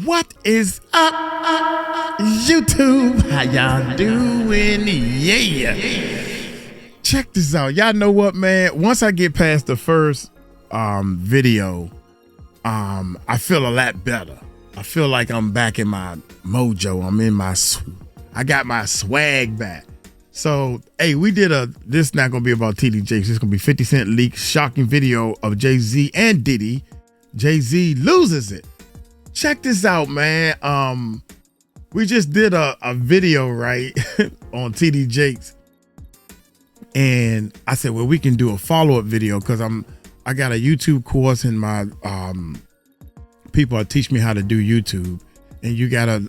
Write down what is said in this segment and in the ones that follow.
What is up, YouTube? How y'all doing? Yeah. Check this out. Y'all know what, man? Once I get past the first video, I feel a lot better. I feel like I'm back in my mojo. I got my swag back. So, hey, we did this not gonna be about TD Jakes. This is gonna be 50 Cent leaked shocking video of Jay-Z and Diddy. Jay-Z loses it. Check this out, man. We just did a video, right, on TD Jakes. And I said, well, we can do a follow-up video because I got a YouTube course and my people teach me how to do YouTube. And you gotta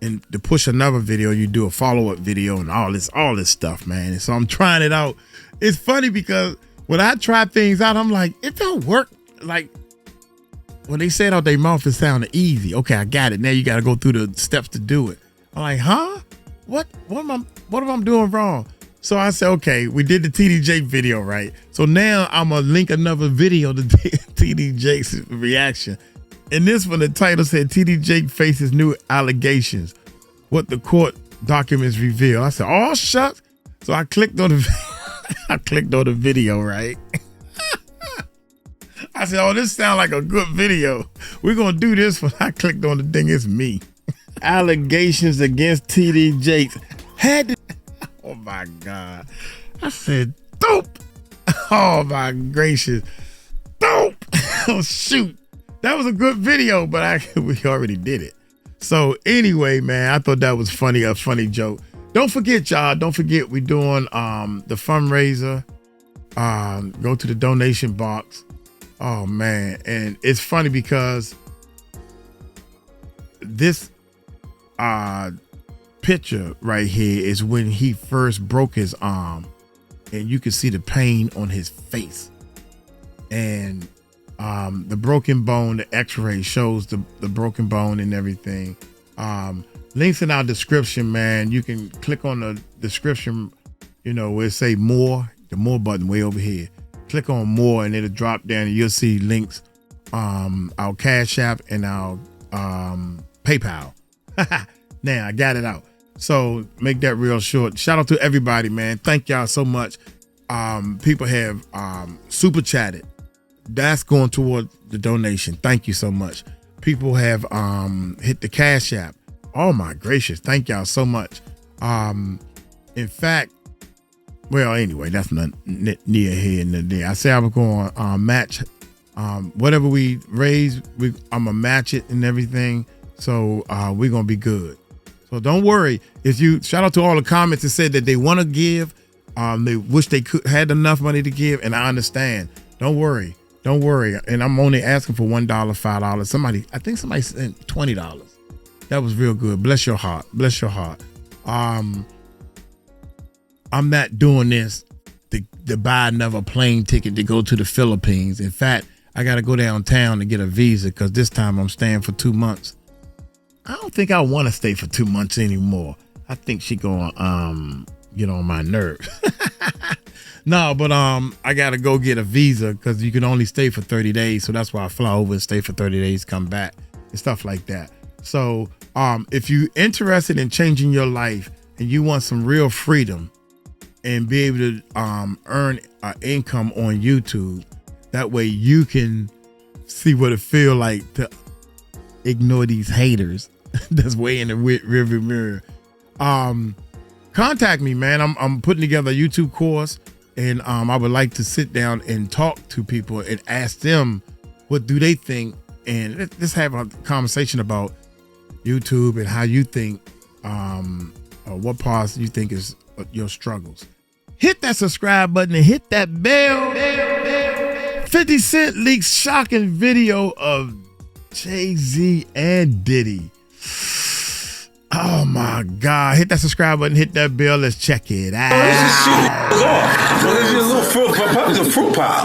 and to push another video, you do a follow-up video and all this stuff, man. And so I'm trying it out. It's funny because when I try things out, I'm like, it don't work. Like when they say it out their mouth, it sounded easy. Okay, I got it. Now you got to go through the steps to do it. I'm like, huh? What am I doing wrong? So I said, okay, we did the TD Jake video, right? So now I'm gonna link another video to TD Jake's reaction. And this one, the title said, TD Jake faces new allegations. What the court documents reveal. I said, oh, shucks. So I clicked on the video, right? I said, oh, this sounds like a good video. We're going to do this one. I clicked on the thing. It's me. Allegations against TD Jakes. Oh, my God. I said, dope. Oh, my gracious. Dope. Oh, shoot. That was a good video, but we already did it. So anyway, man, I thought that was funny, a funny joke. Don't forget, y'all. Don't forget, we're doing the fundraiser. Go to the donation box. Oh, man. And it's funny because this picture right here is when he first broke his arm. And you can see the pain on his face. And the broken bone, the x-ray shows the broken bone and everything. Links in our description, man. You can click on the description, where it say more, the more button way over here. Click on more and it'll drop down and you'll see links, our Cash App and our PayPal. Now I got it out. So make that real short. Shout out to everybody, man. Thank y'all so much. People have super chatted. That's going toward the donation. Thank you so much. People have hit the Cash App. Oh my gracious. Thank y'all so much. In fact, well, anyway, that's not near here and there. I said I was going to match whatever we raise. I'm going to match it and everything. So we're going to be good. So don't worry. Shout out to all the comments that said that they want to give. They wish they had enough money to give. And I understand. Don't worry. Don't worry. And I'm only asking for $1, $5. I think somebody sent $20. That was real good. Bless your heart. Bless your heart. I'm not doing this to buy another plane ticket to go to the Philippines. In fact, I got to go downtown to get a visa because this time I'm staying for 2 months. I don't think I want to stay for 2 months anymore. I think she going get on my nerves. No, but I got to go get a visa because you can only stay for 30 days. So that's why I fly over and stay for 30 days, come back and stuff like that. So if you're interested in changing your life and you want some real freedom, and be able to earn income on YouTube. That way you can see what it feel like to ignore these haters that's way in the rearview mirror. Contact me, man. I'm putting together a YouTube course, and I would like to sit down and talk to people and ask them what do they think, and let's have a conversation about YouTube and how you think, what parts you think is your struggles. Hit that subscribe button and hit that bell. 50 Cent leaks shocking video of Jay-Z and Diddy. Oh my God. Hit that subscribe button, hit that bell. Let's check it out. This is a little fruit pop.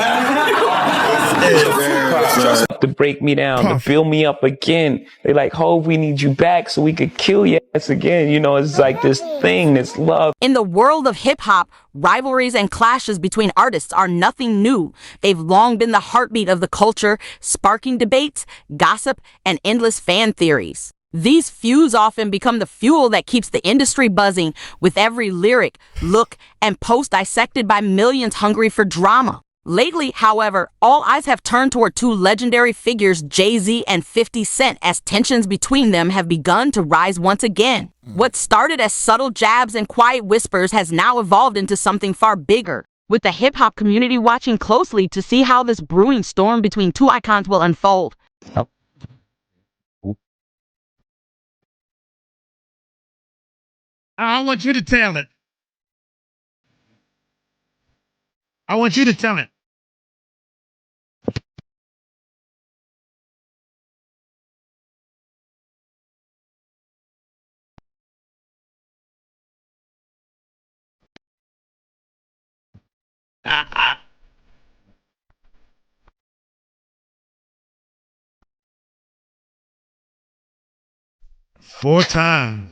To break me down, to build me up again. They like, Hov, we need you back so we could kill your ass again. You know, it's like this thing, this love. In the world of hip-hop, rivalries and clashes between artists are nothing new. They've long been the heartbeat of the culture, sparking debates, gossip, and endless fan theories. These feuds often become the fuel that keeps the industry buzzing, with every lyric, look, and post dissected by millions hungry for drama. Lately, however, all eyes have turned toward two legendary figures, Jay-Z and 50 Cent, as tensions between them have begun to rise once again. What started as subtle jabs and quiet whispers has now evolved into something far bigger, with the hip-hop community watching closely to see how this brewing storm between two icons will unfold. I want you to tell it. I want you to tell it. Four times.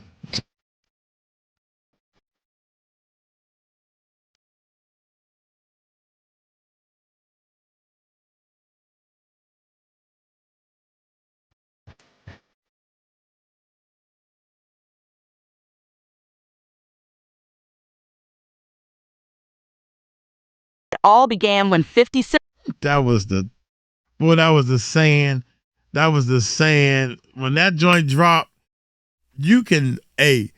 It all began when 50 Cent... That was the saying. That was the saying. When that joint dropped, you can, that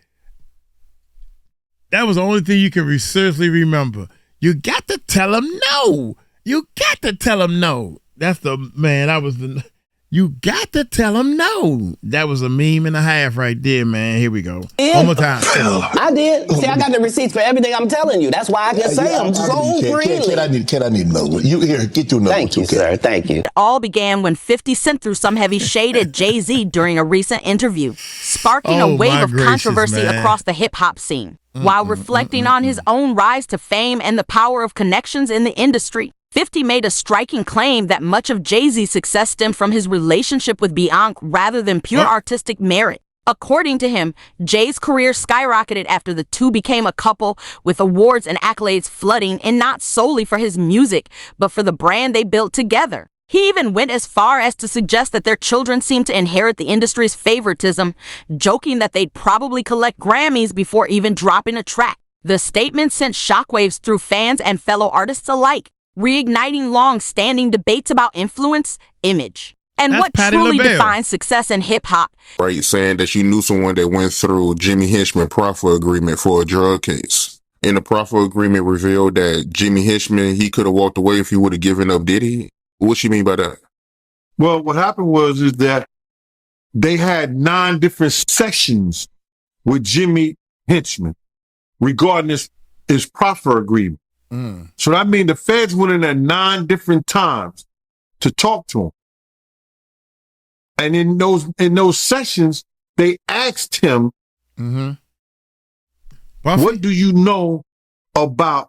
was the only thing you can seriously remember. You got to tell him no. You got to tell him no. That's the, man, that was the, you got to tell him no. That was a meme and a half right there, man. Here we go. One more time. I did. See, I got the receipts for everything I'm telling you. That's why I can say them so freely. I need another one. You here, get your number. Thank you, sir. Thank you. It all began when 50 Cent threw some heavy shade at Jay-Z during a recent interview, sparking a wave of controversy across the hip-hop scene. While reflecting on his own rise to fame and the power of connections in the industry, 50 made a striking claim that much of Jay-Z's success stemmed from his relationship with Bianca rather than pure artistic merit. According to him, Jay's career skyrocketed after the two became a couple, with awards and accolades flooding, and not solely for his music, but for the brand they built together. He even went as far as to suggest that their children seemed to inherit the industry's favoritism, joking that they'd probably collect Grammys before even dropping a track. The statement sent shockwaves through fans and fellow artists alike, reigniting long-standing debates about influence, image, and what truly defines success in hip-hop. Right, saying that she knew someone that went through Jimmy Hinchman proffer agreement for a drug case. And the proffer agreement revealed that Jimmy Hinchman, he could have walked away if he would have given up Diddy. What she mean by that? Well, what happened is that they had 9 different sessions with Jimmy Hinchman regarding his proffer agreement. So that means the feds went in there 9 different times to talk to him. And in those sessions, they asked him, what do you know about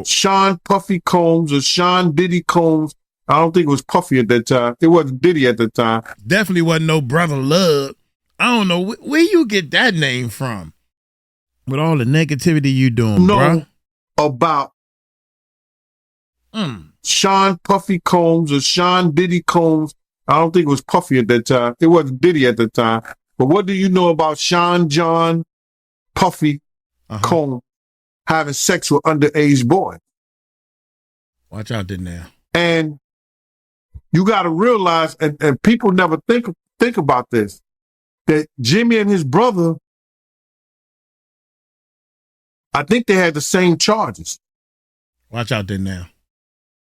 Sean Puffy Combs or Sean Diddy Combs? I don't think it was Puffy at that time. It wasn't Diddy at the time. Definitely wasn't no Brother Love. I don't know where you get that name from. With all the negativity you doing, bro. About Sean Puffy Combs or Sean Diddy Combs. I don't think it was Puffy at that time. It wasn't Diddy at the time. But what do you know about Sean John Puffy Combs having sex with underage boys? Watch out there now. And you got to realize, and people never think about this, that Jimmy and his brother, I think they had the same charges. Watch out there now.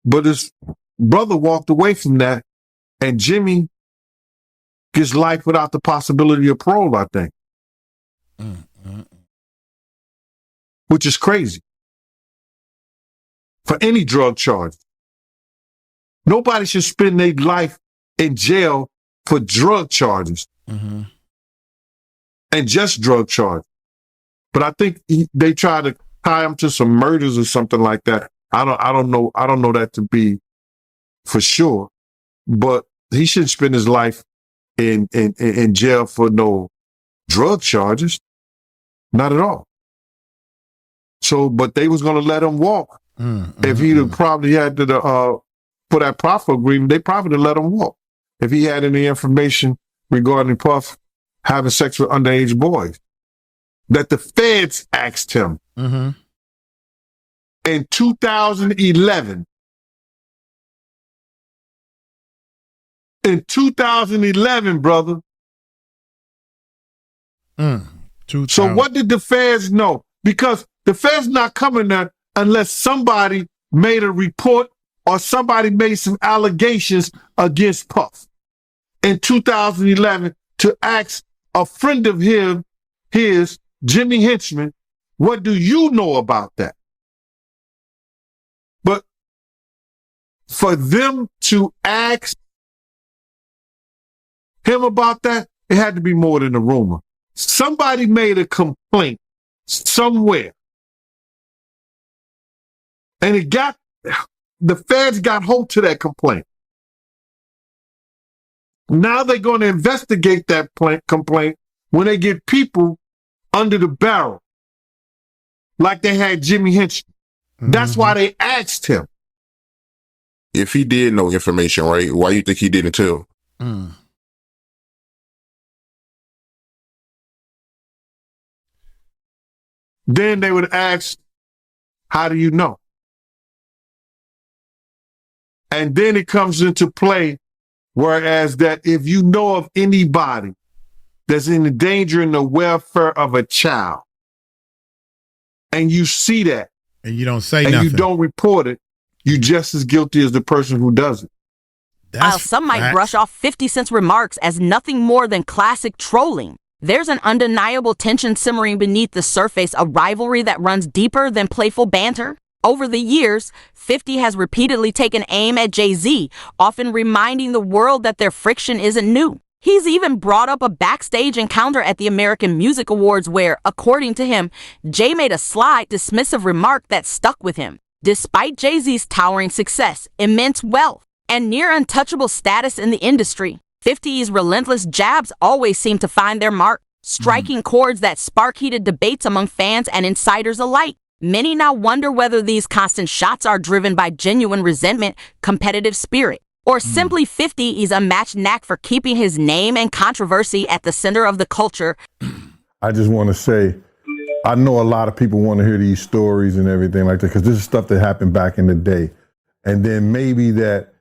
But his brother walked away from that, and Jimmy gets life without the possibility of parole, I think. Which is crazy. For any drug charge. Nobody should spend their life in jail for drug charges. And just drug charges. But I think they try to tie him to some murders or something like that. I don't know that to be for sure, but he shouldn't spend his life in jail for no drug charges. Not at all. So, but they was going to let him walk. If he'd have probably had to, for that proffer agreement, they probably would have let him walk. If he had any information regarding Puff having sex with underage boys, that the feds asked him in 2011. In 2011, brother. So what did the feds know? Because the feds not coming there unless somebody made a report or somebody made some allegations against Puff in 2011 to ask a friend of his, Jimmy Henchman, what do you know about that? But for them to ask him about that, it had to be more than a rumor. Somebody made a complaint somewhere. And the feds got hold to that complaint. Now they're going to investigate that complaint when they get people under the barrel, like they had Jimmy Henchman. That's why they asked him. If he did know information, right, why you think he didn't tell? Then they would ask, how do you know? And then it comes into play, whereas that if you know of anybody that's endangering the welfare of a child, and you see that, and you don't say and nothing, you don't report it, you're just as guilty as the person who does it. While some might brush off 50 Cent's remarks as nothing more than classic trolling, there's an undeniable tension simmering beneath the surface, a rivalry that runs deeper than playful banter. Over the years, 50 has repeatedly taken aim at Jay-Z, often reminding the world that their friction isn't new. He's even brought up a backstage encounter at the American Music Awards where, according to him, Jay made a sly, dismissive remark that stuck with him. Despite Jay-Z's towering success, immense wealth, and near untouchable status in the industry, 50's relentless jabs always seem to find their mark, striking chords that spark heated debates among fans and insiders alike. Many now wonder whether these constant shots are driven by genuine resentment, competitive spirit, or simply 50's unmatched knack for keeping his name and controversy at the center of the culture. I just want to say, I know a lot of people want to hear these stories and everything like that, because this is stuff that happened back in the day. And then maybe that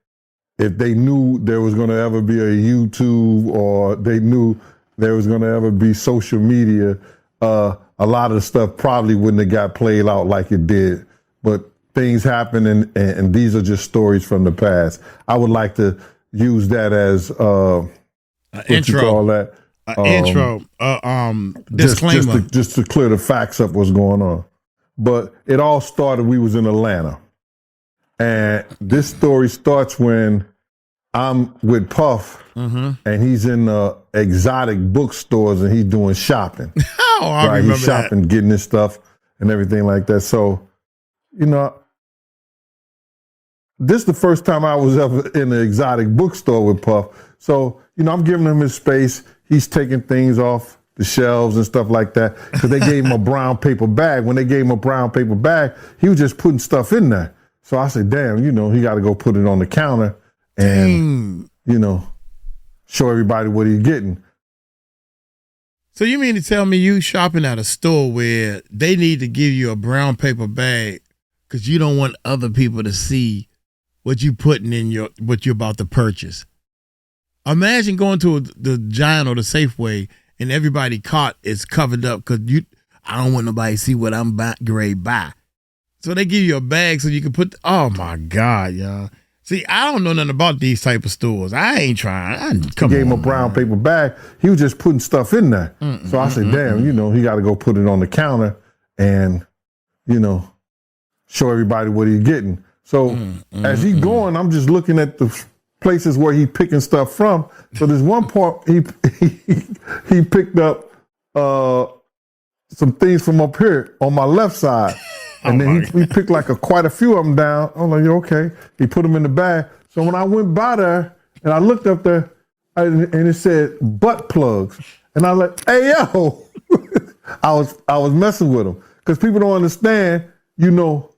if they knew there was going to ever be a YouTube, or they knew there was going to ever be social media, a lot of the stuff probably wouldn't have got played out like it did. But things happen, and these are just stories from the past. I would like to use that as intro. You call that? Disclaimer. Just to clear the facts up what's going on. But it all started, we was in Atlanta. And this story starts when I'm with Puff, and he's in exotic bookstores, and he's doing shopping. I remember he's shopping, that. Getting his stuff and everything like that. So, this is the first time I was ever in an exotic bookstore with Puff. So, I'm giving him his space. He's taking things off the shelves and stuff like that, because they gave him a brown paper bag. When they gave him a brown paper bag, he was just putting stuff in there. So I said, damn, he got to go put it on the counter and, show everybody what he's getting. So you mean to tell me you shopping at a store where they need to give you a brown paper bag because you don't want other people to see what you putting in what you're about to purchase? Imagine going to the Giant or the Safeway and everybody cart is covered up because I don't want nobody to see what I'm grade buy. So they give you a bag so you can put, oh my God, y'all. See, I don't know nothing about these type of stores. I ain't trying. Gave him a brown paper bag. He was just putting stuff in there. So I said, damn, he got to go put it on the counter and, show everybody what he's getting. So as he going, I'm just looking at the places where he picking stuff from. So there's one part he picked up some things from up here on my left side. And then he picked like quite a few of them down. I'm like, okay. He put them in the bag. So when I went by there and I looked up there and it said butt plugs. And I was like, hey, yo. I was messing with him. Because people don't understand, you know,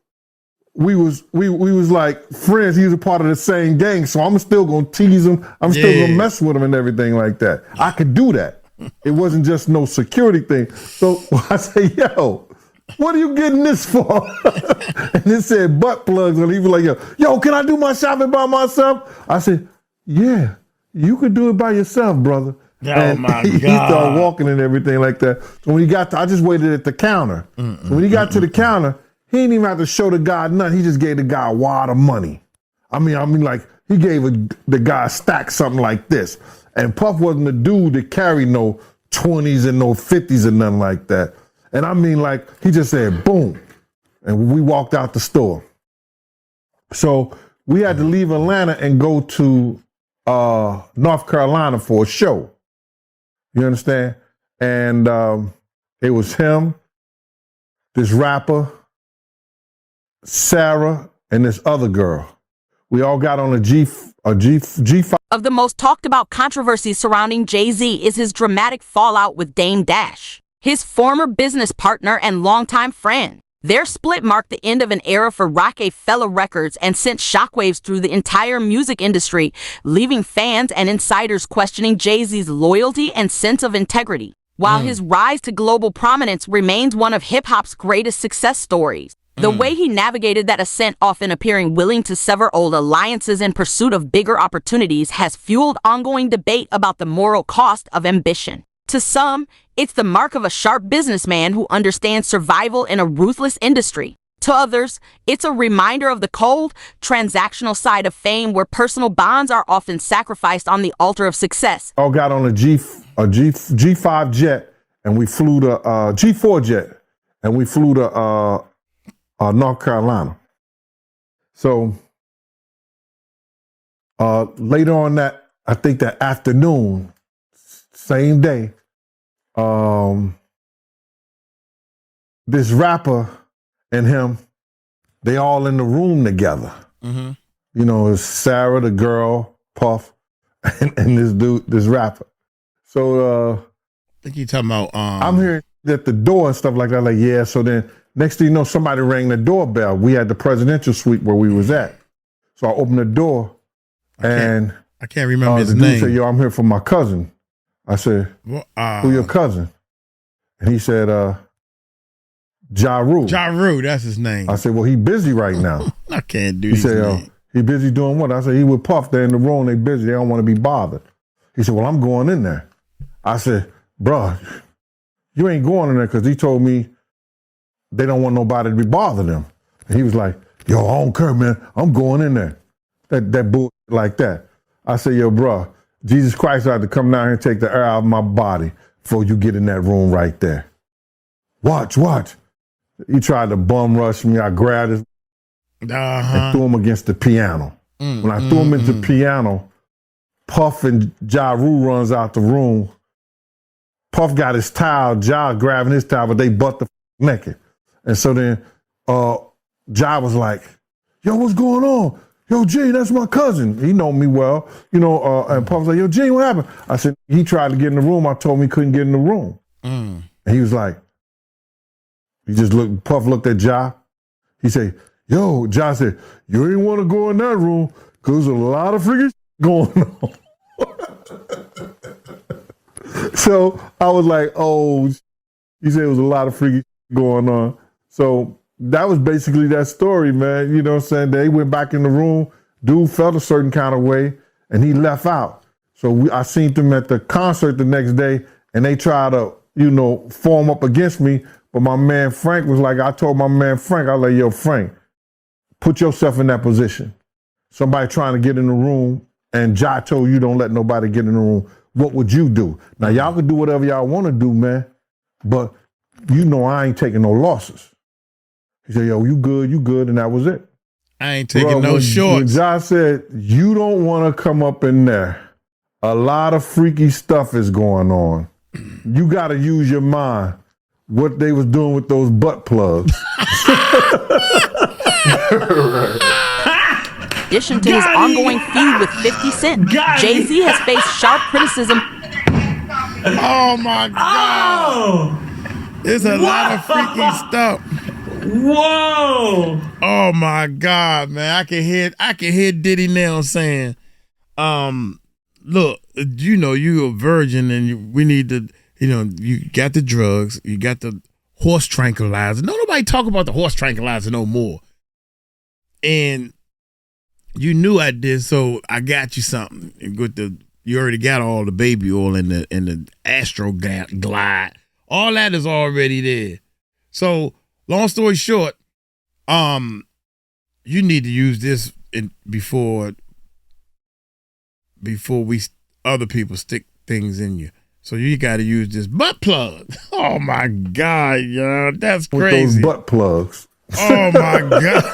we was like friends. He was a part of the same gang. So I'm still going to tease him. I'm still going to mess with him and everything like that. I could do that. It wasn't just no security thing. So I say, yo, what are you getting this for? And it said butt plugs. And he was like, yo, can I do my shopping by myself? I said, yeah, you could do it by yourself, brother. Oh, my God. He started walking and everything like that. So when he got I just waited at the counter. So when he got to the counter, he didn't even have to show the guy nothing. He just gave the guy a wad of money. I mean, like, he gave the guy a stack something like this. And Puff wasn't the dude that carried no 20s and no 50s and nothing like that. And I mean, like, he just said, boom. And we walked out the store. So we had to leave Atlanta and go to North Carolina for a show. You understand? And it was him, this rapper, Sarah, and this other girl. We all got on a G5. Of the most talked about controversy surrounding Jay-Z is his dramatic fallout with Dame Dash, his former business partner and longtime friend. Their split marked the end of an era for Rockefeller Records and sent shockwaves through the entire music industry, leaving fans and insiders questioning Jay-Z's loyalty and sense of integrity. While his rise to global prominence remains one of hip-hop's greatest success stories, the way he navigated that ascent, often appearing willing to sever old alliances in pursuit of bigger opportunities, has fueled ongoing debate about the moral cost of ambition. To some, it's the mark of a sharp businessman who understands survival in a ruthless industry. To others, it's a reminder of the cold, transactional side of fame where personal bonds are often sacrificed on the altar of success. All got on a G5 jet, and we flew to G4 jet, and we flew to North Carolina. So later on that, I think that afternoon, same day, this rapper and him, they all in the room together. You know, it's Sarah, the girl, Puff, and this dude, this rapper. So I think you're talking about I'm hearing at the door and stuff like that, like, yeah, so then next thing you know, somebody rang the doorbell. We had the presidential suite where we was at. So I opened the door and I can't remember his the dude name. said, yo, I'm here for my cousin. I said, who your cousin? And he said, Ja Rule. Ja Rule, that's his name. I said, well, he busy right now. I can't do He his said, name. he busy doing what? I said, he with Puff. They're in the room. They busy. They don't want to be bothered. He said, well, I'm going in there. I said, bro, you ain't going in there because he told me they don't want nobody to be bothering them. And he was like, yo, I don't care, man. I'm going in there. That bull like that. I said, yo, bro, Jesus Christ had to come down here and take the air out of my body before you get in that room right there. Watch. He tried to bum rush me. I grabbed his and threw him against the piano. When I threw him into the piano, Puff and Ja Rule runs out the room. Puff got his towel, Ja grabbing his towel, but they butt the naked. And so then Ja was like, yo, what's going on? Yo, Gene, that's my cousin. He know me well, you know, and Puff was like, yo, Gene, what happened? I said, he tried to get in the room. I told him he couldn't get in the room. And he was like, Puff looked at Ja. He said, yo, Ja said, you ain't want to go in that room because there's a lot of freaking going on. So I was like, oh, he said it was a lot of freaking going on. So that was basically that story, man. You know what I'm saying? They went back in the room. Dude felt a certain kind of way, and he left out. So I seen them at the concert the next day, and they tried to, you know, form up against me. But my man Frank was like, I told my man Frank, I was like, yo, Frank, put yourself in that position. Somebody trying to get in the room, and Ja told you don't let nobody get in the room. What would you do? Now, y'all can do whatever y'all want to do, man, but you know I ain't taking no losses. He said, yo, you good, and that was it. I ain't taking no shorts. When Ja said, you don't want to come up in there, a lot of freaky stuff is going on. You got to use your mind. What they was doing with those butt plugs. In addition to his ongoing feud with 50 Cent, Jay-Z has faced sharp criticism. Oh my God! Oh! There's a lot of freaky stuff. Whoa! Oh my God, man! I can hear Diddy now saying, "Look, you know you're a virgin, and we need to, you got the drugs, you got the horse tranquilizer. No, nobody talk about the horse tranquilizer no more. And you knew I did, so I got you something with you already got all the baby oil in the Astro Glide. All that is already there. So, long story short, you need to use this before other people stick things in you. So you got to use this butt plug. Oh my God, yo, that's crazy. With those butt plugs. Oh my God.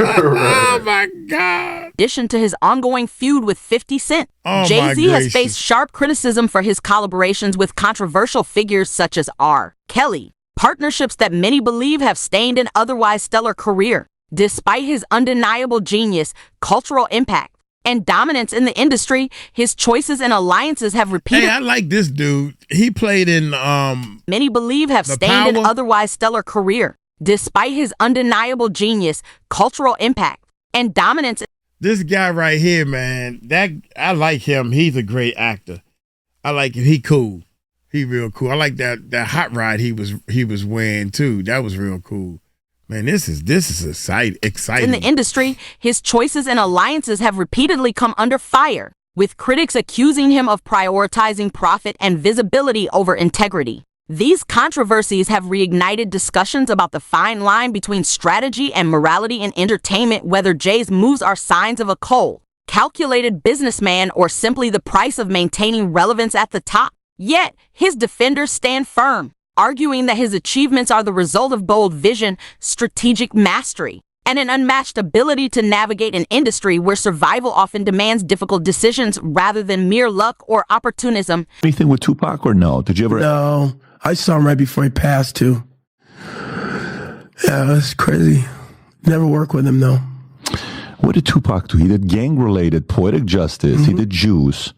Oh my God. In addition to his ongoing feud with 50 Cent, Oh, Jay-Z my has gracious. faced sharp criticism for his collaborations with controversial figures such as R. Kelly, partnerships that many believe have stained an otherwise stellar career. Despite his undeniable genius, cultural impact, and dominance in the industry, his choices and alliances have repeated. Hey, I like this dude. He played in Many believe have The stained an Power. otherwise stellar career. Despite his undeniable genius, cultural impact, and dominance. This guy right here, man. I like him. He's a great actor. I like him. He cool. He real cool. I like that hot rod he was wearing too. That was real cool. Man, this is exciting. In the industry, his choices and alliances have repeatedly come under fire, with critics accusing him of prioritizing profit and visibility over integrity. These controversies have reignited discussions about the fine line between strategy and morality in entertainment, whether Jay's moves are signs of a cold, calculated businessman or simply the price of maintaining relevance at the top. Yet, his defenders stand firm, arguing that his achievements are the result of bold vision, strategic mastery, and an unmatched ability to navigate an industry where survival often demands difficult decisions rather than mere luck or opportunism. Anything with Tupac or no? Did you ever? No, I saw him right before he passed too. Yeah, that's crazy. Never work with him though. What did Tupac do? He did gang-related Poetic Justice. He did Juice.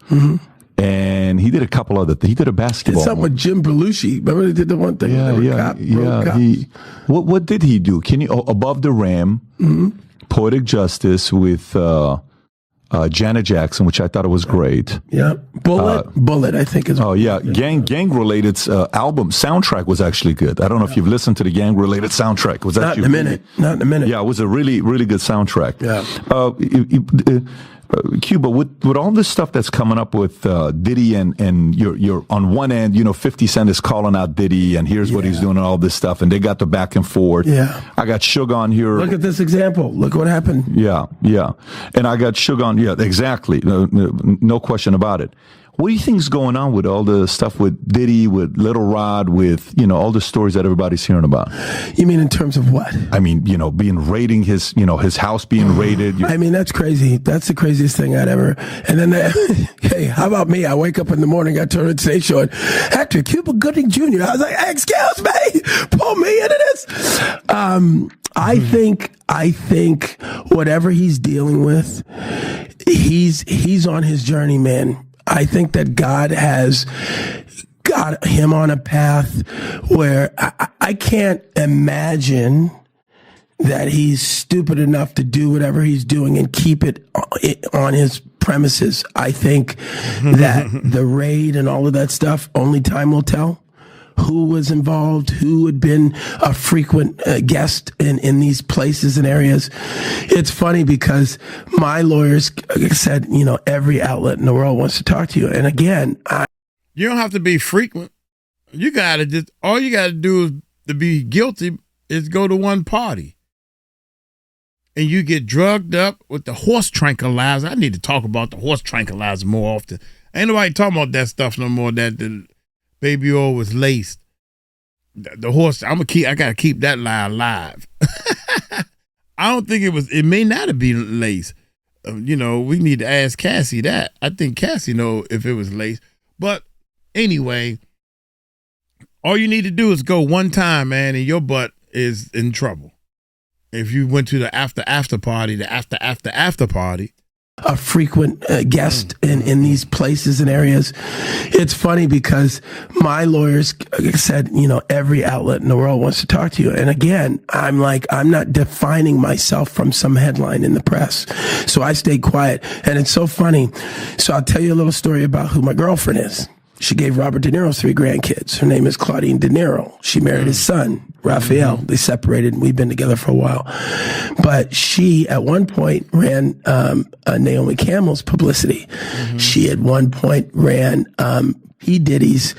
And he did a couple other things. He did a basketball. Did something with Jim Belushi. Remember they did the one thing? What did he do? Can you Above the Rim, Poetic Justice with Janet Jackson, which I thought it was great. Yeah, Bullet, I think is. Oh yeah, gang-related album soundtrack was actually good. I don't know if you've listened to the gang-related soundtrack. It was Not in a minute. Yeah, it was a really good soundtrack. Yeah. Cuba, with all this stuff that's coming up with Diddy and you're on one end, 50 Cent is calling out Diddy and here's what he's doing and all this stuff, and they got the back and forth. Yeah. I got Suge on here. Look at this example. Look what happened. Yeah. And I got Suge on. Yeah, exactly. No question about it. What do you think's going on with all the stuff with Diddy, with Little Rod, with, all the stories that everybody's hearing about? You mean in terms of what? I mean, raiding his house being raided. I mean, that's crazy. That's the craziest thing I'd ever. And then, hey, how about me? I wake up in the morning, I turn on the stage show, and Actor Cuba Gooding Jr. I was like, excuse me, pull me into this. I think whatever he's dealing with, he's on his journey, man. I think that God has got him on a path where I can't imagine that he's stupid enough to do whatever he's doing and keep it on his premises. I think that the raid and all of that stuff, only time will tell. Who was involved, who had been a frequent guest in these places and areas. It's funny because my lawyers said, every outlet in the world wants to talk to you. And again, you don't have to be frequent. You gotta all you gotta do is to be guilty is go to one party. And you get drugged up with the horse tranquilizer. I need to talk about the horse tranquilizer more often. Ain't nobody talking about that stuff no more, that the baby oil was laced. The horse, I gotta keep that lie alive. I don't think it may not have been laced. We need to ask Cassie that. I think Cassie know if it was laced. But anyway, all you need to do is go one time, man, and your butt is in trouble. If you went to the after party, the after party. A frequent guest in these places and areas. It's funny because my lawyers said, you know, every outlet in the world wants to talk to you. And again, I'm like, I'm not defining myself from some headline in the press. So I stayed quiet. And it's so funny. So I'll tell you a little story about who my girlfriend is. She gave Robert De Niro 3 grandkids. Her name is Claudine De Niro. She married his son, Raphael. They separated, and we've been together for a while. But she, at one point, ran Naomi Campbell's publicity. She, at one point, ran P. Diddy's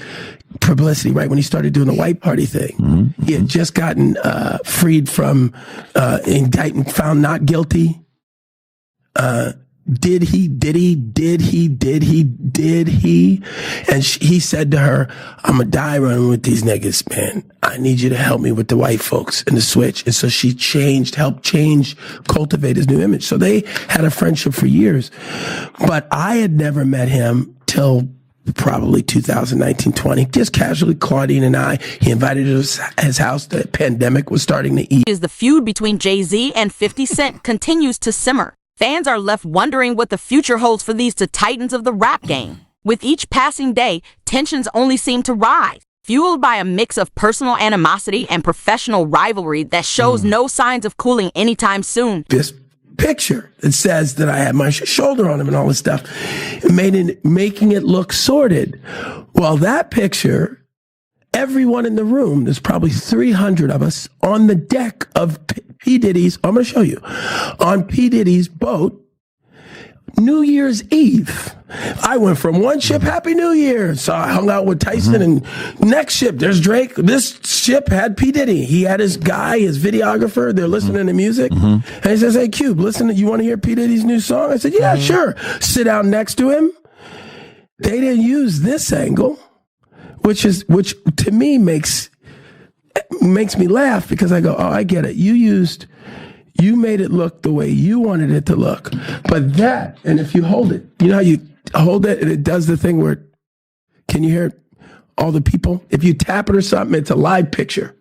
publicity, right when he started doing the white party thing. He had just gotten freed from indictment, found not guilty. Did he? And he said to her, I'm going to die running with these niggas, man. I need you to help me with the white folks and the switch. And so she helped cultivate his new image. So they had a friendship for years. But I had never met him till probably 2019, 20, just casually, Claudine and I. He invited us to his house. The pandemic was starting to eat. The feud between Jay-Z and 50 Cent continues to simmer. Fans are left wondering what the future holds for these two titans of the rap game. With each passing day, tensions only seem to rise, fueled by a mix of personal animosity and professional rivalry that shows no signs of cooling anytime soon. This picture that says that I had my shoulder on him and all this stuff, making it look sordid. Well, that picture, everyone in the room, there's probably 300 of us on the deck of P. Diddy's, I'm going to show you, on P. Diddy's boat, New Year's Eve. I went from one ship, Happy New Year. So I hung out with Tyson, and next ship, there's Drake. This ship had P. Diddy. He had his guy, his videographer. They're listening to music. And he says, hey, Cube, listen, you want to hear P. Diddy's new song? I said, yeah, sure. Sit down next to him. They didn't use this angle, which to me makes me laugh, because I go, oh, I get it. You made it look the way you wanted it to look. But that, and if you hold it, you know how you hold it and it does the thing where, can you hear all the people? If you tap it or something, it's a live picture.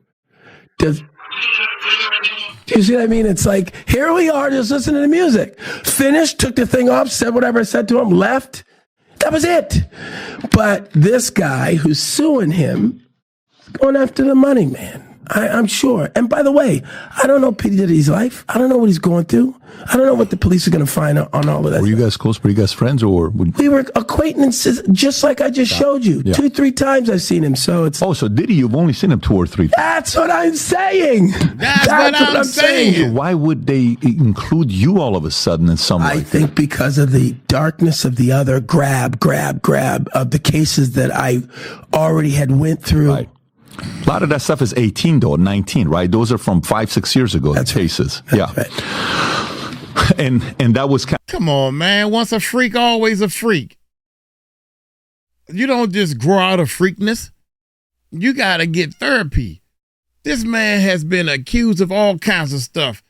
Do you see what I mean? It's like, here we are just listening to music. Finished, took the thing off, said whatever I said to him, left. That was it. But this guy who's suing him, going after the money, man. I'm sure. And by the way, I don't know P. Diddy's life. I don't know what he's going through. I don't know what the police are going to find on all of that. Were you guys close? Were you guys friends, or? We were acquaintances, just like I just showed you. Yeah. 2-3 times I've seen him. So it's. Oh, so Diddy, you've only seen him 2 or 3 times. That's what I'm saying. That's what I'm saying. So why would they include you all of a sudden in some way? I think because of the darkness of the other grab of the cases that I already had went through. Right. A lot of that stuff is 18, though, 19, right? Those are from 5-6 years ago. That's cases. Right. Yeah. Right. And that was come on, man. Once a freak, always a freak. You don't just grow out of freakness. You got to get therapy. This man has been accused of all kinds of stuff.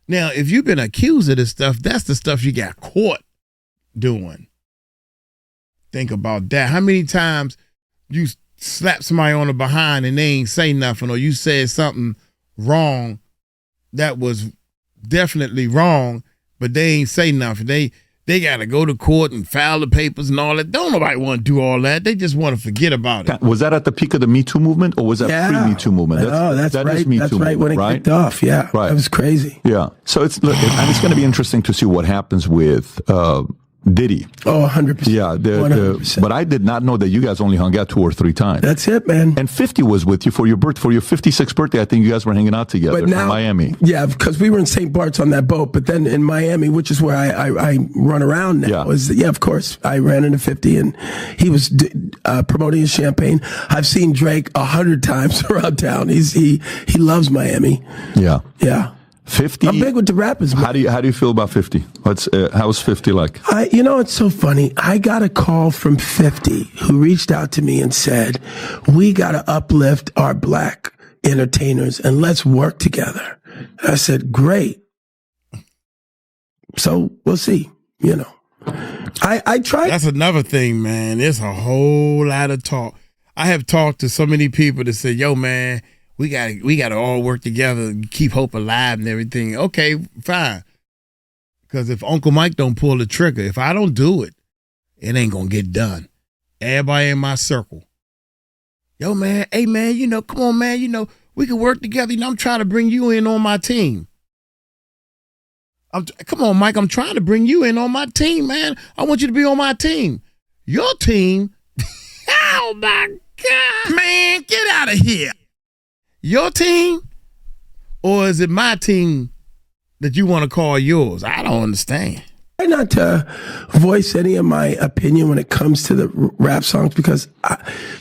Now, if you've been accused of this stuff, that's the stuff you got caught doing. Think about that. How many times you slap somebody on the behind and they ain't say nothing, or you said something wrong that was definitely wrong, but they ain't say nothing. They got to go to court and file the papers and all that. Don't nobody want to do all that. They just want to forget about it. Was that at the peak of the Me Too movement, or was that pre-Me Too movement? That's that right. Is Me That's Too right movement, when it kicked off. Yeah, right. That was crazy. Yeah. So it's going to be interesting to see what happens with Diddy. Oh, 100%. Yeah. 100%. But I did not know that you guys only hung out 2 or 3 times. That's it, man. And 50 was with you for your 56th birthday. I think you guys were hanging out together in Miami. Yeah, because we were in St. Bart's on that boat. But then in Miami, which is where I run around now, of course, I ran into 50, and he was promoting his champagne. I've seen Drake 100 times around town. He loves Miami. Yeah. Yeah. 50. I'm big with the rappers. How do you feel about 50? How's 50 like? It's so funny. I got a call from 50 who reached out to me and said, we got to uplift our black entertainers and let's work together. I said, great. So we'll see. I tried. That's another thing, man. There's a whole lot of talk. I have talked to so many people that say, yo, man, we gotta all work together and keep hope alive and everything. Okay, fine. Because if Uncle Mike don't pull the trigger, if I don't do it, it ain't gonna get done. Everybody in my circle. Yo, man, hey, man, come on, man, we can work together. I'm trying to bring you in on my team. Come on, Mike, I'm trying to bring you in on my team, man. I want you to be on my team. Your team? Oh, my God. Man, get out of here. Your team? Or is it my team that you want to call yours? I don't understand. I try not to voice any of my opinion when it comes to the rap songs because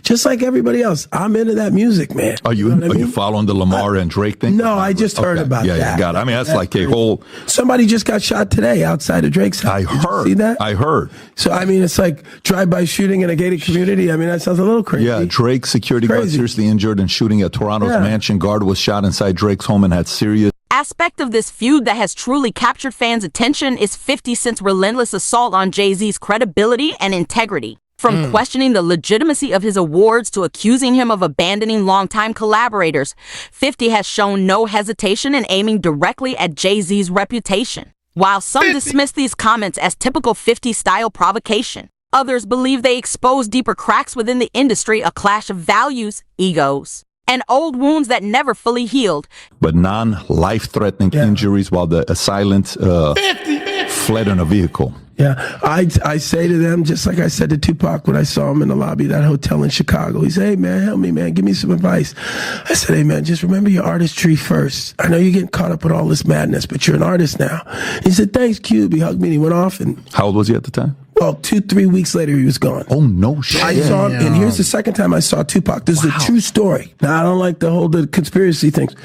just like everybody else, I'm into that music, man. Are you following the Lamar and Drake thing? No, I just heard about that. Yeah, got it. I mean, that's like a whole... Somebody just got shot today outside of Drake's house. I heard. See that? I heard. So, I mean, it's like drive-by shooting in a gated community. I mean, that sounds a little crazy. Yeah, Drake's security guard seriously injured in shooting at Toronto's mansion. Guard was shot inside Drake's home and had serious... Aspect of this feud that has truly captured fans' attention is 50 Cent's relentless assault on Jay-Z's credibility and integrity. From questioning the legitimacy of his awards to accusing him of abandoning longtime collaborators, 50 has shown no hesitation in aiming directly at Jay-Z's reputation. While some dismiss these comments as typical 50-style provocation, others believe they expose deeper cracks within the industry, a clash of values, egos, and old wounds that never fully healed. But non-life-threatening injuries while the assailant fled in a vehicle. Yeah, I say to them, just like I said to Tupac when I saw him in the lobby of that hotel in Chicago, he said, hey, man, help me, man, give me some advice. I said, hey, man, just remember your artistry first. I know you're getting caught up with all this madness, but you're an artist now. He said, thanks, Cube. He hugged me and he went off. And how old was he at the time? Well, 2-3 weeks later, he was gone. Oh, no shit. I saw him, and here's the second time I saw Tupac. This is a true story. Now, I don't like the conspiracy things,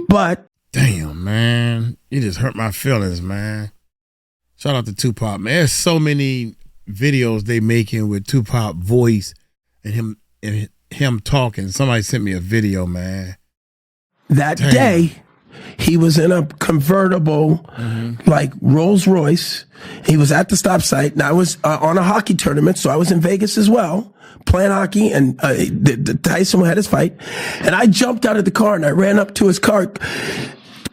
but... Damn, man. You just hurt my feelings, man. Shout out to Tupac, man. There's so many videos they making with Tupac voice and him talking. Somebody sent me a video, man. That day, he was in a convertible, like Rolls Royce. He was at the stop site, and I was on a hockey tournament, so I was in Vegas as well, playing hockey, and Tyson had his fight. And I jumped out of the car, and I ran up to his car.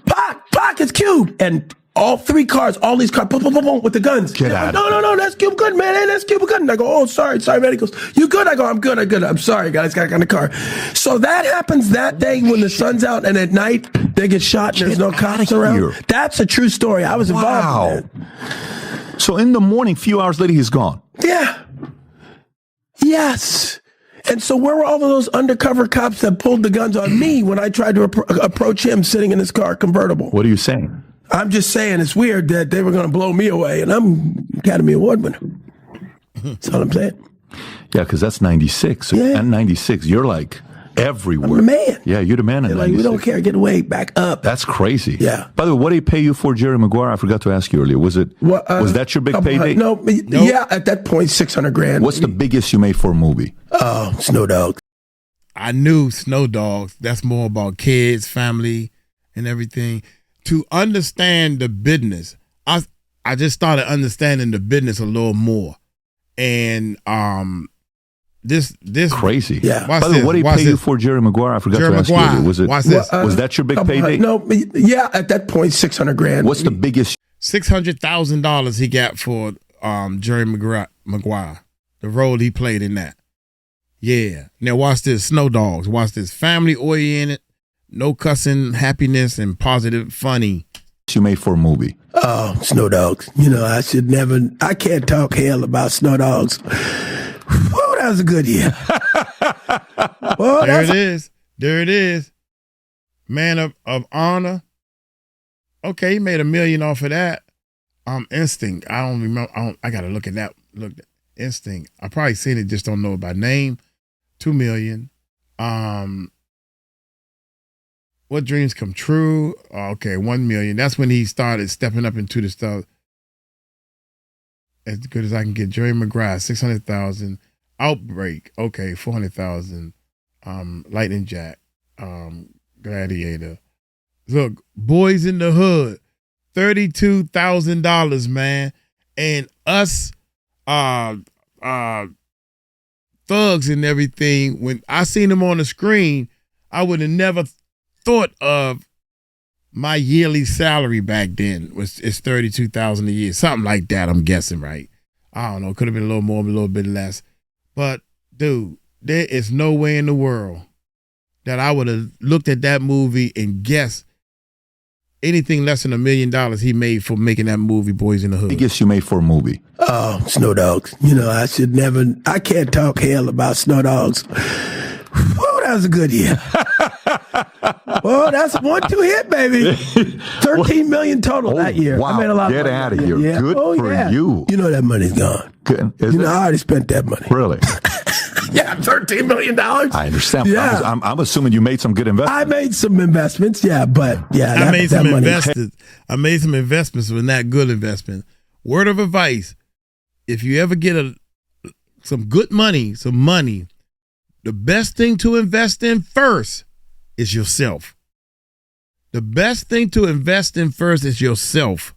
Pac, it's Cube! And all three cars, all these cars, boom, boom, boom, boom, with the guns. Get out. No, that's Cube Good, man. Hey, that's Cube Good. And I go, oh, sorry, man. He goes, you good? I go, I'm good. I'm sorry, guys. Got in the car. So that happens that day when the sun's out and at night they get shot and there's no cops around. That's a true story. I was involved in that. So in the morning, few hours later, he's gone. Yeah. Yes. And so where were all of those undercover cops that pulled the guns on me when I tried to approach him sitting in his car convertible? What are you saying? I'm just saying it's weird that they were going to blow me away, and I'm Academy Award winner. That's all I'm saying. Yeah, because that's 96. So at 96, you're like everywhere. I'm the man. Yeah, you're the man in 96. Like, we don't care. Get away. Back up. That's crazy. Yeah. By the way, what did he pay you for, Jerry Maguire? I forgot to ask you earlier. Was that your big payday? No. Yeah, at that point, $600,000. What's the biggest you made for a movie? Oh, Snow Dogs. I knew Snow Dogs. That's more about kids, family, and everything. To understand the business, I just started understanding the business a little more, and this crazy. Yeah. By the way, what did he pay you for, Jerry Maguire? I forgot to ask you earlier. Was that your big payday? No. Yeah, at that point, $600,000. What's the biggest? $600,000 he got for Jerry Maguire, the role he played in that. Yeah. Now watch this, Snow Dogs. Watch this, family oriented. No cussing, happiness, and positive, funny. You made for a movie. Oh, Snow Dogs. I can't talk hell about Snow Dogs. Whoa, that was a good year. Well, there it is. Man of Honor. Okay, he made $1 million off of that. Instinct. I don't remember. I got to look at that. Instinct. I probably seen it, just don't know it by name. $2 million. What Dreams Come True? Okay, $1 million. That's when he started stepping up into the stuff. As Good as I Can Get. Jerry Maguire, $600,000. Outbreak, okay, $400,000. Lightning Jack, Gladiator. Look, Boys in the Hood, $32,000, man. And us, thugs and everything. When I seen him on the screen, I would have never thought of my yearly salary back then is $32,000 a year, something like that. I'm guessing, right? I don't know. Could have been a little more, a little bit less. But dude, there is no way in the world that I would have looked at that movie and guessed anything less than $1 million he made for making that movie, Boys in the Hood. I guess you made for a movie. Oh, Snow Dogs. You know, I can't talk hell about Snow Dogs. Oh, that was a good year. Well, that's a 1-2 hit, baby. 13 million total that year. Wow. I made a lot Get of money. out of here. Yeah. Good for you. You know that money's gone. Good. I already spent that money. Really? Yeah, $13 million. I understand. Yeah. I'm assuming you made some good investments. I made some investments, but I made some investments, but not good investments. Word of advice: if you ever get some money, the best thing to invest in first is yourself. The best thing to invest in first is yourself.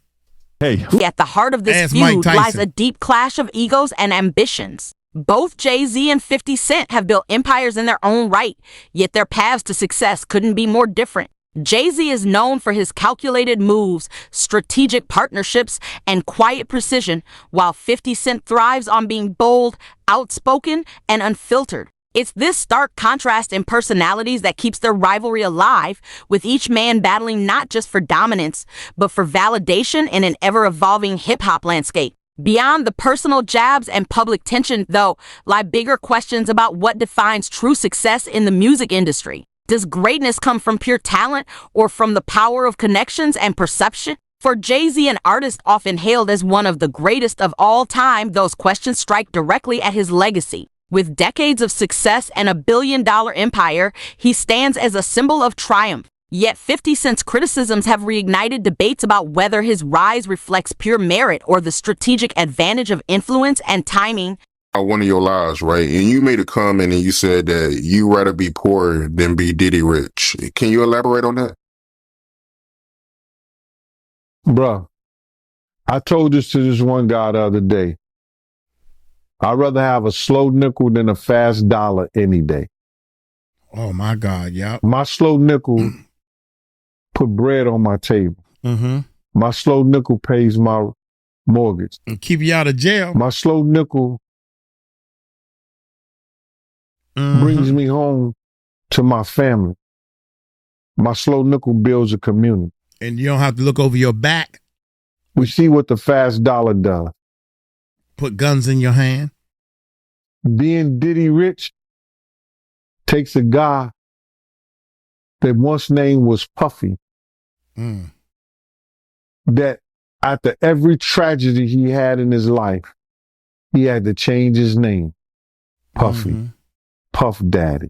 Hey, at the heart of this Ask feud Mike Tyson. lies a deep clash of egos and ambitions. Both Jay-Z and 50 Cent have built empires in their own right, yet their paths to success couldn't be more different. Jay-Z is known for his calculated moves, strategic partnerships, and quiet precision, while 50 Cent thrives on being bold, outspoken, and unfiltered. It's this stark contrast in personalities that keeps their rivalry alive, with each man battling not just for dominance, but for validation in an ever-evolving hip-hop landscape. Beyond the personal jabs and public tension, though, lie bigger questions about what defines true success in the music industry. Does greatness come from pure talent or from the power of connections and perception? For Jay-Z, an artist often hailed as one of the greatest of all time, those questions strike directly at his legacy. With decades of success and a billion-dollar empire, he stands as a symbol of triumph. Yet 50 Cent's criticisms have reignited debates about whether his rise reflects pure merit or the strategic advantage of influence and timing. One of your lives, right? And you made a comment and you said that you rather be poor than be Diddy rich. Can you elaborate on that? Bruh, I told this to this one guy the other day. I'd rather have a slow nickel than a fast dollar any day. Oh my God, yeah. My slow nickel put bread on my table. Mm-hmm. My slow nickel pays my mortgage. And keep you out of jail. My slow nickel brings me home to my family. My slow nickel builds a community. And you don't have to look over your back. We see what the fast dollar does. Put guns in your hand. Being Diddy rich takes a guy that once name was Puffy, that after every tragedy he had in his life, he had to change his name. Puffy, Puff Daddy,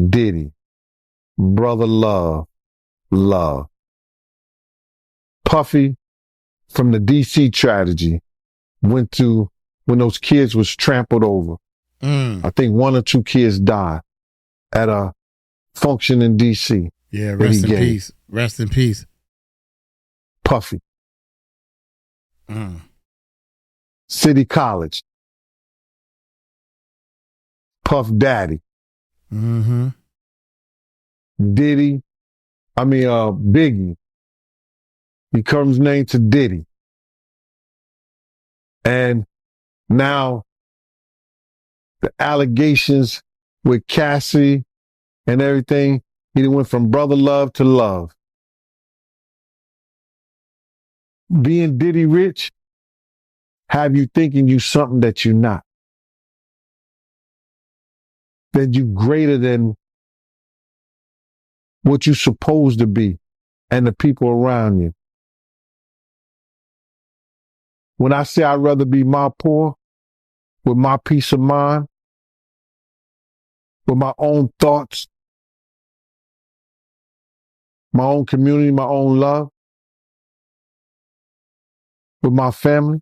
Diddy, Brother Love. Puffy, from the DC tragedy, went to when those kids was trampled over. I think 1 or 2 kids died at a function in DC. Yeah, rest in peace. Rest in peace. Puffy. City College. Puff Daddy. Diddy. Biggie. Becomes named to Diddy. And now the allegations with Cassie and everything, he went from brother love to love. Being Diddy rich have you thinking you something that you're not. That you greater than what you're supposed to be and the people around you. When I say I'd rather be my poor with my peace of mind, with my own thoughts, my own community, my own love, with my family,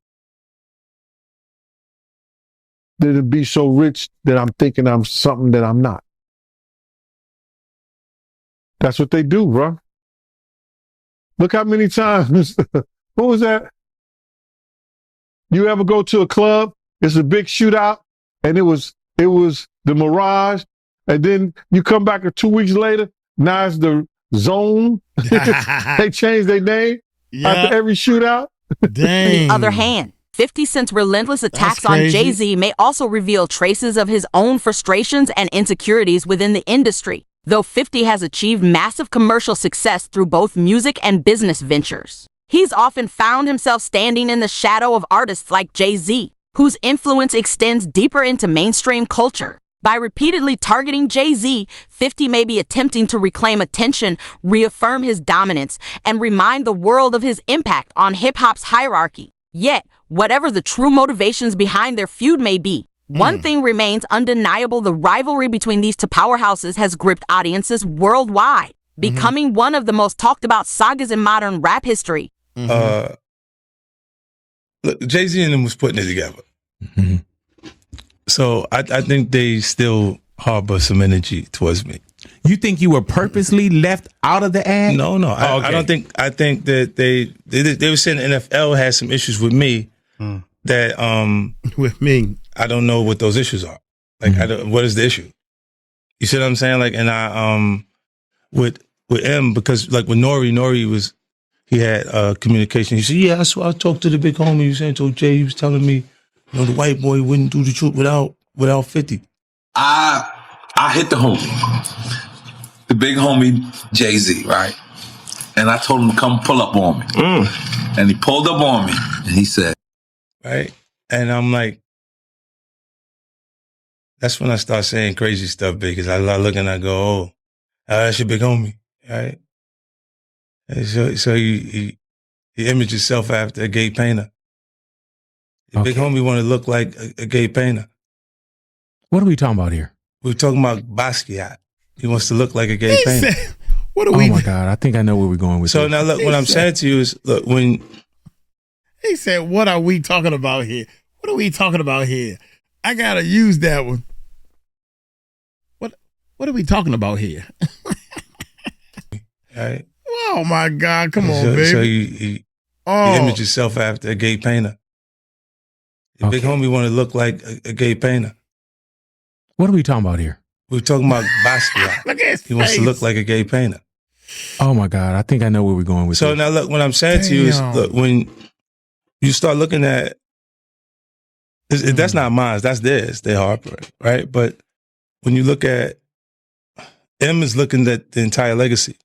than to be so rich that I'm thinking I'm something that I'm not. That's what they do, bro. Look how many times, what was that? You ever go to a club, it's a big shootout, and it was the Mirage, And then you come back 2 weeks later, now it's the Zone. They changed their name after every shootout. On Dang. the other hand, 50 Cent's relentless attacks on Jay-Z may also reveal traces of his own frustrations and insecurities within the industry, though 50 has achieved massive commercial success through both music and business ventures. He's often found himself standing in the shadow of artists like Jay-Z, whose influence extends deeper into mainstream culture. By repeatedly targeting Jay-Z, 50 may be attempting to reclaim attention, reaffirm his dominance, and remind the world of his impact on hip-hop's hierarchy. Yet, whatever the true motivations behind their feud may be, one thing remains undeniable: the rivalry between these two powerhouses has gripped audiences worldwide, becoming one of the most talked about sagas in modern rap history. Look, Jay-Z and them was putting it together. So I think they still harbor some energy towards me. You think you were purposely left out of the ad? No. I don't think. I think that they were saying the NFL has some issues with me that with me. I don't know what those issues are. Like, what is the issue? You see what I'm saying? Like, and I with M, because like with Nori he had communication. He said, "Yeah, I talked to the big homie. You saying told Jay, he was telling me, you know, the white boy wouldn't do the truth without 50." I hit the homie, the big homie Jay-Z, right? And I told him to come pull up on me. And he pulled up on me and he said, right? And I'm like, that's when I start saying crazy stuff, because I look and I go, oh, that's your big homie, right? And so he imaged himself after a gay painter. The big homie wanted to look like a gay painter. What are we talking about here? We're talking about Basquiat. He wants to look like a gay painter. What are we? Oh my God! I think I know where we're going with so this. now look, what I'm saying to you is, look, when he said, "What are we talking about here? What are we talking about here?" I gotta use that one. What are we talking about here? Right? Oh my God! Come on, baby. So he imaged himself after a gay painter. The big homie wanted to look like a gay painter. What are we talking about here? We're talking about Basquiat. Look at his He wants to face. look like a gay painter. Oh my God! I think I know where we're going with So this. now look, what I'm saying to you is, look, when you start looking at, that's not mine, that's theirs, they Harper, right? But when you look at, M is looking at the entire legacy.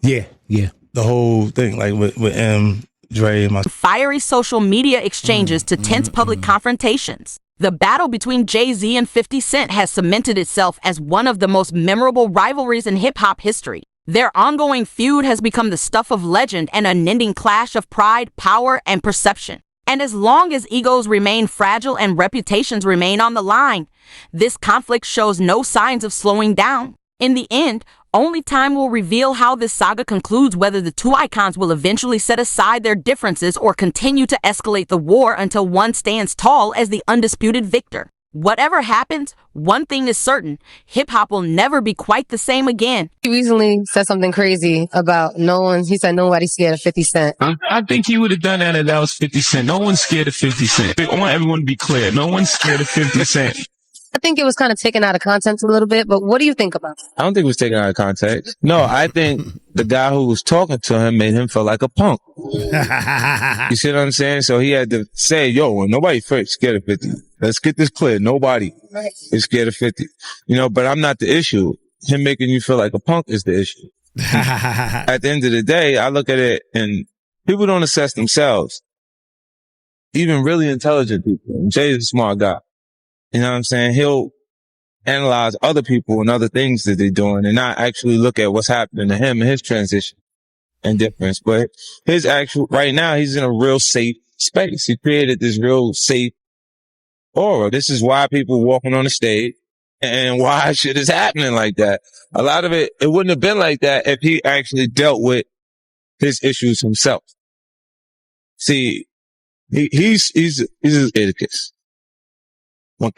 Yeah. The whole thing, like with M, Dre, and my Fiery social media exchanges to tense public confrontations. The battle between Jay-Z and 50 Cent has cemented itself as one of the most memorable rivalries in hip-hop history. Their ongoing feud has become the stuff of legend, an unending clash of pride, power, and perception. And as long as egos remain fragile and reputations remain on the line, this conflict shows no signs of slowing down. In the end, only time will reveal how this saga concludes, whether the two icons will eventually set aside their differences or continue to escalate the war until one stands tall as the undisputed victor. Whatever happens, one thing is certain: hip-hop will never be quite the same again. He recently said something crazy about he said nobody's scared of 50 Cent. I think he would have done that if that was 50 Cent. No one's scared of 50 Cent. I want everyone to be clear. No one's scared of 50 Cent. I think it was kind of taken out of context a little bit, but what do you think about it? I don't think it was taken out of context. No, I think the guy who was talking to him made him feel like a punk. You see what I'm saying? So he had to say, yo, nobody scared of 50. Let's get this clear. Nobody is scared of 50. You know, but I'm not the issue. Him making you feel like a punk is the issue. At the end of the day, I look at it and people don't assess themselves. Even really intelligent people. Jay is a smart guy. You know what I'm saying? He'll analyze other people and other things that they're doing and not actually look at what's happening to him and his transition and difference. But right now, he's in a real safe space. He created this real safe aura. This is why people walking on the stage and why shit is happening like that. A lot of it wouldn't have been like that if he actually dealt with his issues himself. See, he's an idiot. When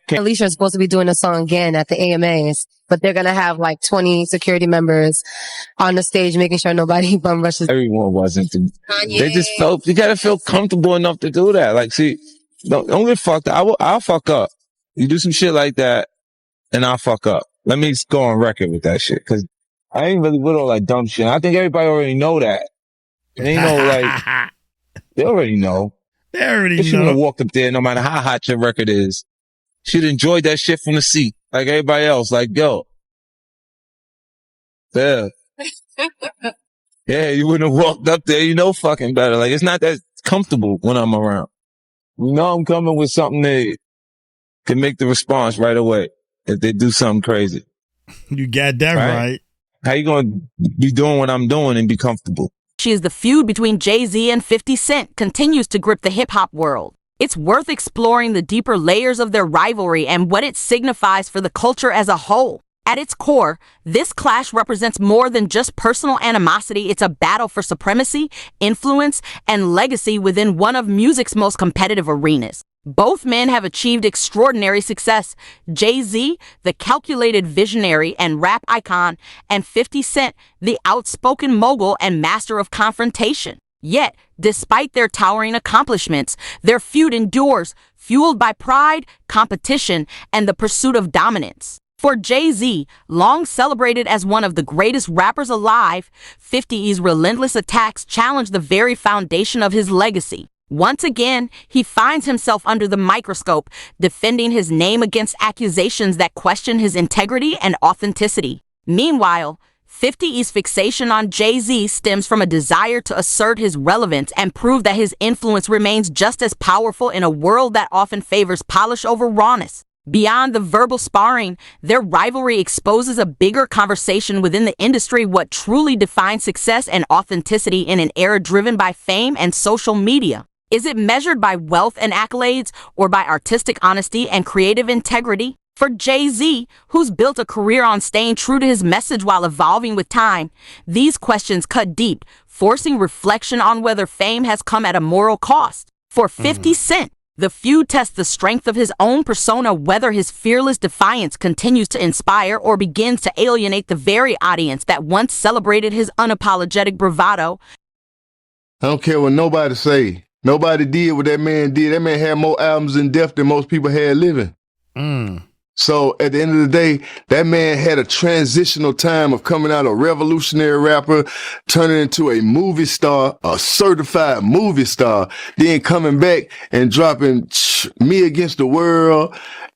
Alicia is supposed to be doing a song again at the AMAs, but they're going to have like 20 security members on the stage making sure nobody bum rushes. Everyone wasn't. They just you got to feel comfortable enough to do that. Like, see, don't get fucked up. I'll fuck up. You do some shit like that and I'll fuck up. Let me go on record with that shit, because I ain't really with all that dumb shit. I think everybody already know that. And they know, like, they already know. They already know. She wouldn't have walked up there no matter how hot your record is. She'd enjoyed that shit from the seat, like everybody else. Like, yo. Yeah. Yeah, you wouldn't have walked up there. You know fucking better. Like, it's not that comfortable when I'm around. You know I'm coming with something that can make the response right away if they do something crazy. You got that right. How you gonna be doing what I'm doing and be comfortable? She is the feud between Jay-Z and 50 Cent continues to grip the hip-hop world. It's worth exploring the deeper layers of their rivalry and what it signifies for the culture as a whole. At its core, this clash represents more than just personal animosity. It's a battle for supremacy, influence, and legacy within one of music's most competitive arenas. Both men have achieved extraordinary success. Jay-Z, the calculated visionary and rap icon, and 50 Cent, the outspoken mogul and master of confrontation. Yet, despite their towering accomplishments, their feud endures, fueled by pride, competition, and the pursuit of dominance. For Jay-Z, long celebrated as one of the greatest rappers alive, 50's relentless attacks challenge the very foundation of his legacy. Once again, he finds himself under the microscope, defending his name against accusations that question his integrity and authenticity. Meanwhile, 50's fixation on Jay-Z stems from a desire to assert his relevance and prove that his influence remains just as powerful in a world that often favors polish over rawness. Beyond the verbal sparring, their rivalry exposes a bigger conversation within the industry: what truly defines success and authenticity in an era driven by fame and social media. Is it measured by wealth and accolades, or by artistic honesty and creative integrity? For Jay-Z, who's built a career on staying true to his message while evolving with time, these questions cut deep, forcing reflection on whether fame has come at a moral cost. For 50 Cent, the feud tests the strength of his own persona, whether his fearless defiance continues to inspire or begins to alienate the very audience that once celebrated his unapologetic bravado. I don't care what nobody say. Nobody did what that man did. That man had more albums in depth than most people had living. So at the end of the day, that man had a transitional time of coming out a revolutionary rapper, turning into a movie star, a certified movie star, then coming back and dropping Me Against the World,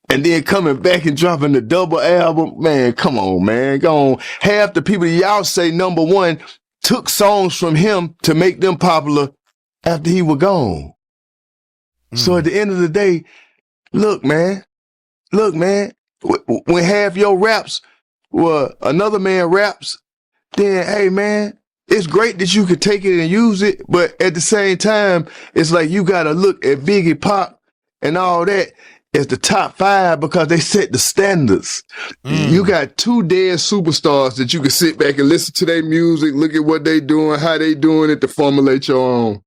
and then coming back and dropping the double album. Man, come on, man. Go on. Half the people y'all say number one took songs from him to make them popular after he was gone. So at the end of the day, look, man, when half your raps were another man raps, then, hey, man, it's great that you could take it and use it, but at the same time, it's like you got to look at Biggie, Pop, and all that as the top five because they set the standards. You got two dead superstars that you can sit back and listen to their music, look at what they doing, how they doing it to formulate your own.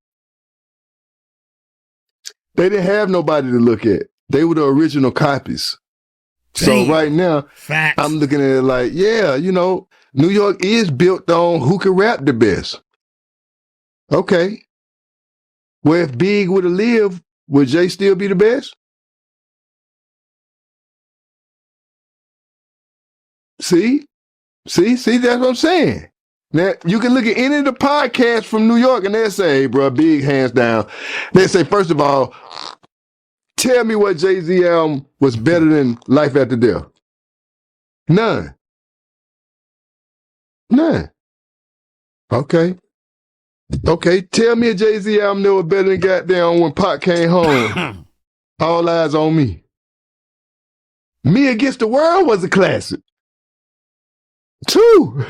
They didn't have nobody to look at. They were the original copies. So right now, I'm looking at it like, yeah, you know, New York is built on who can rap the best. Okay. Well, if Big would have lived, would Jay still be the best? See, that's what I'm saying. Now, you can look at any of the podcasts from New York and they'll say, hey, bro, Big hands down. They say, first of all, tell me what Jay-Z album was better than Life After Death. None. Okay. Tell me a Jay-Z album that was better than goddamn When Pac Came Home. All Eyes on Me. Me Against the World was a classic. 2.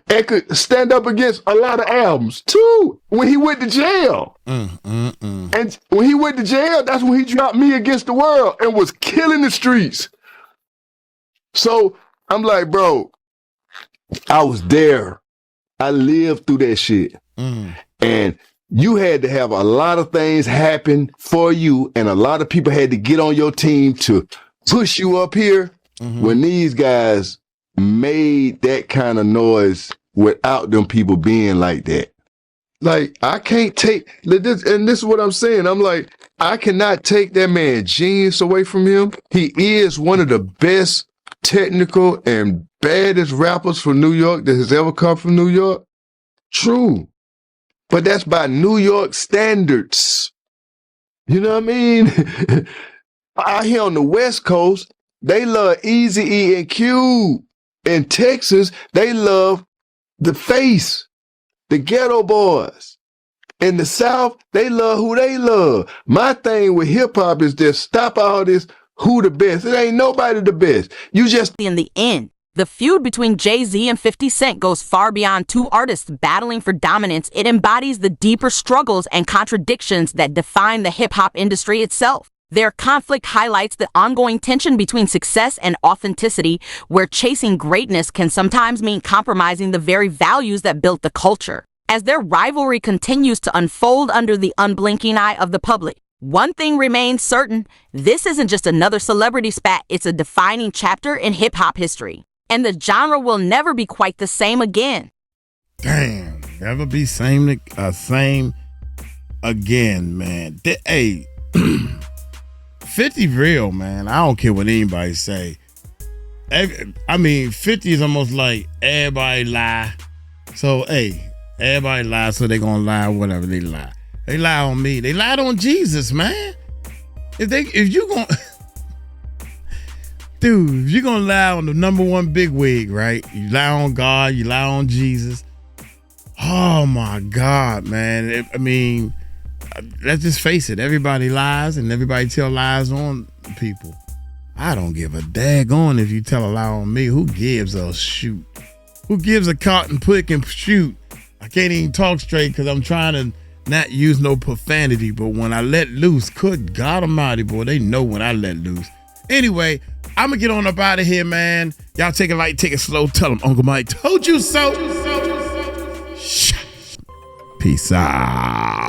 And could stand up against a lot of albums. 2, when he went to jail. And when he went to jail, that's when he dropped Me Against the World and was killing the streets. So I'm like, bro, I was there. I lived through that shit. And you had to have a lot of things happen for you, and a lot of people had to get on your team to push you up here. When these guys made that kind of noise without them people being like that. Like, I can't take this, and this is what I'm saying. I'm like, I cannot take that man's genius away from him. He is one of the best technical and baddest rappers from New York that has ever come from New York? True. But that's by New York standards. You know what I mean? Out here on the West Coast, they love Eazy-E and Cube. In Texas, they love The Face, the Ghetto Boys. In the South, they love who they love. My thing with hip-hop is just stop all this who the best. It ain't nobody the best. You just... In the end, the feud between Jay-Z and 50 Cent goes far beyond two artists battling for dominance. It embodies the deeper struggles and contradictions that define the hip-hop industry itself. Their conflict highlights the ongoing tension between success and authenticity, where chasing greatness can sometimes mean compromising the very values that built the culture. As their rivalry continues to unfold under the unblinking eye of the public, one thing remains certain: this isn't just another celebrity spat, it's a defining chapter in hip-hop history. And the genre will never be quite the same again. Damn, never be same again, man. Hey, 50 real, man. I don't care what anybody say. I mean, 50 is almost like everybody lie. So, hey, everybody lie, so they gonna lie, whatever they lie. They lie on me. They lied on Jesus, man. If you gonna... Dude, if you're gonna lie on the number one bigwig, right? You lie on God, you lie on Jesus. Oh my God, man. I mean, let's just face it. Everybody lies and everybody tell lies on people. I don't give a daggone if you tell a lie on me. Who gives a shoot? Who gives a cotton pick and shoot? I can't even talk straight because I'm trying to not use no profanity, but when I let loose, good God Almighty, boy, they know when I let loose. Anyway, I'm gonna get on up out of here, man. Y'all take it light, take it slow. Tell them Uncle Mike told you so. Peace out.